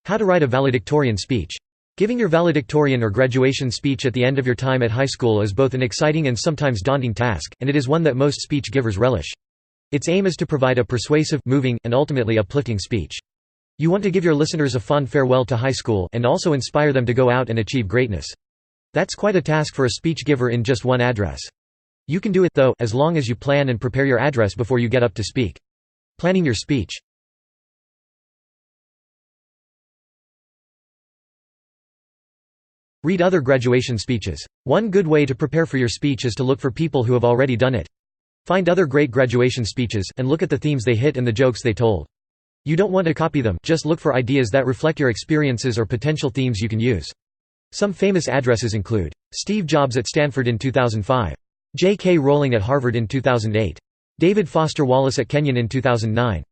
How to write a valedictorian speech. Giving your valedictorian or graduation speech at the end of your time at high school is both an exciting and sometimes daunting task, and it is one that most speech givers relish. Its aim is to provide a persuasive, moving, and ultimately uplifting speech. You want to give your listeners a fond farewell to high school, and also inspire them to go out and achieve greatness. That's quite a task for a speech giver in just one address. You can do it, though, as long as you plan and prepare your address before you get up to speak. Planning your speech. Read other graduation speeches. One good way to prepare for your speech is to look for people who have already done it. Find other great graduation speeches, and look at the themes they hit and the jokes they told. You don't want to copy them, just look for ideas that reflect your experiences or potential themes you can use. Some famous addresses include Steve Jobs at Stanford in 2005, J.K. Rowling at Harvard in 2008, David Foster Wallace at Kenyon in 2009.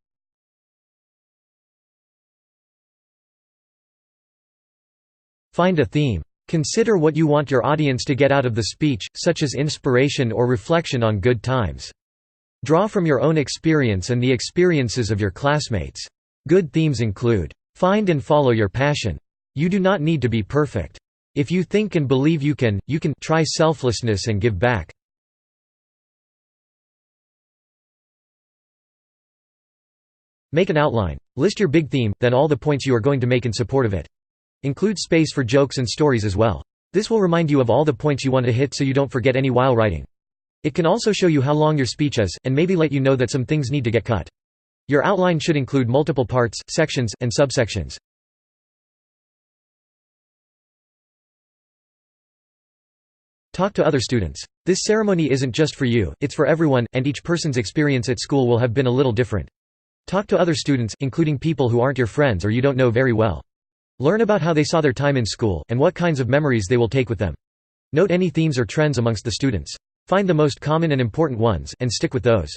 Find a theme. Consider what you want your audience to get out of the speech, such as inspiration or reflection on good times. Draw from your own experience and the experiences of your classmates. Good themes include, find and follow your passion. You do not need to be perfect. If you think and believe you can try selflessness and give back. Make an outline. List your big theme, then all the points you are going to make in support of it. Include space for jokes and stories as well. This will remind you of all the points you want to hit so you don't forget any while writing. It can also show you how long your speech is, and maybe let you know that some things need to get cut. Your outline should include multiple parts, sections, and subsections. Talk to other students. This ceremony isn't just for you, it's for everyone, and each person's experience at school will have been a little different. Talk to other students, including people who aren't your friends or you don't know very well. Learn about how they saw their time in school, and what kinds of memories they will take with them. Note any themes or trends amongst the students. Find the most common and important ones, and stick with those.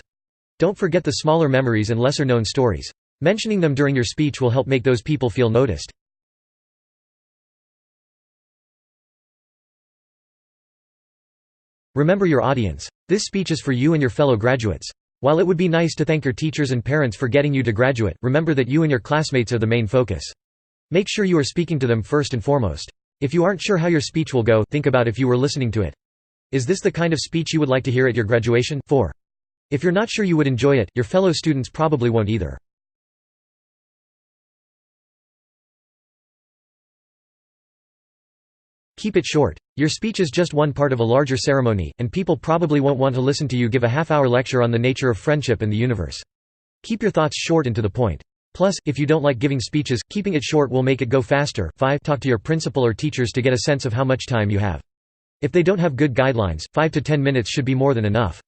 Don't forget the smaller memories and lesser-known stories. Mentioning them during your speech will help make those people feel noticed. Remember your audience. This speech is for you and your fellow graduates. While it would be nice to thank your teachers and parents for getting you to graduate, remember that you and your classmates are the main focus. Make sure you are speaking to them first and foremost. If you aren't sure how your speech will go, think about if you were listening to it. Is this the kind of speech you would like to hear at your graduation? 4. If you're not sure you would enjoy it, your fellow students probably won't either. Keep it short. Your speech is just one part of a larger ceremony, and people probably won't want to listen to you give a half-hour lecture on the nature of friendship and the universe. Keep your thoughts short and to the point. Plus, if you don't like giving speeches, keeping it short will make it go faster. 5. Talk to your principal or teachers to get a sense of how much time you have. If they don't have good guidelines, 5 to 10 minutes should be more than enough.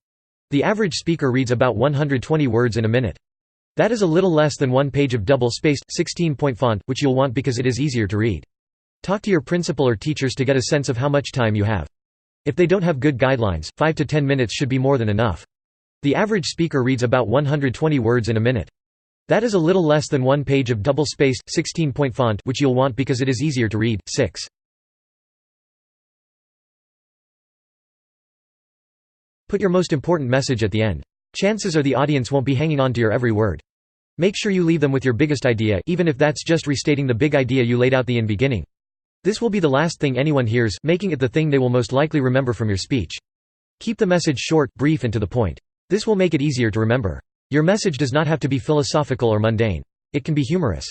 The average speaker reads about 120 words in a minute. That is a little less than one page of double-spaced, 16-point font, which you'll want because it is easier to read. Talk to your principal or teachers to get a sense of how much time you have. If they don't have good guidelines, 5 to 10 minutes should be more than enough. The average speaker reads about 120 words in a minute. That is a little less than one page of double-spaced, 16-point font, which you'll want because it is easier to read. 6. Put your most important message at the end. Chances are the audience won't be hanging on to your every word. Make sure you leave them with your biggest idea, even if that's just restating the big idea you laid out in the beginning. This will be the last thing anyone hears, making it the thing they will most likely remember from your speech. Keep the message short, brief, and to the point. This will make it easier to remember. Your message does not have to be philosophical or mundane. It can be humorous.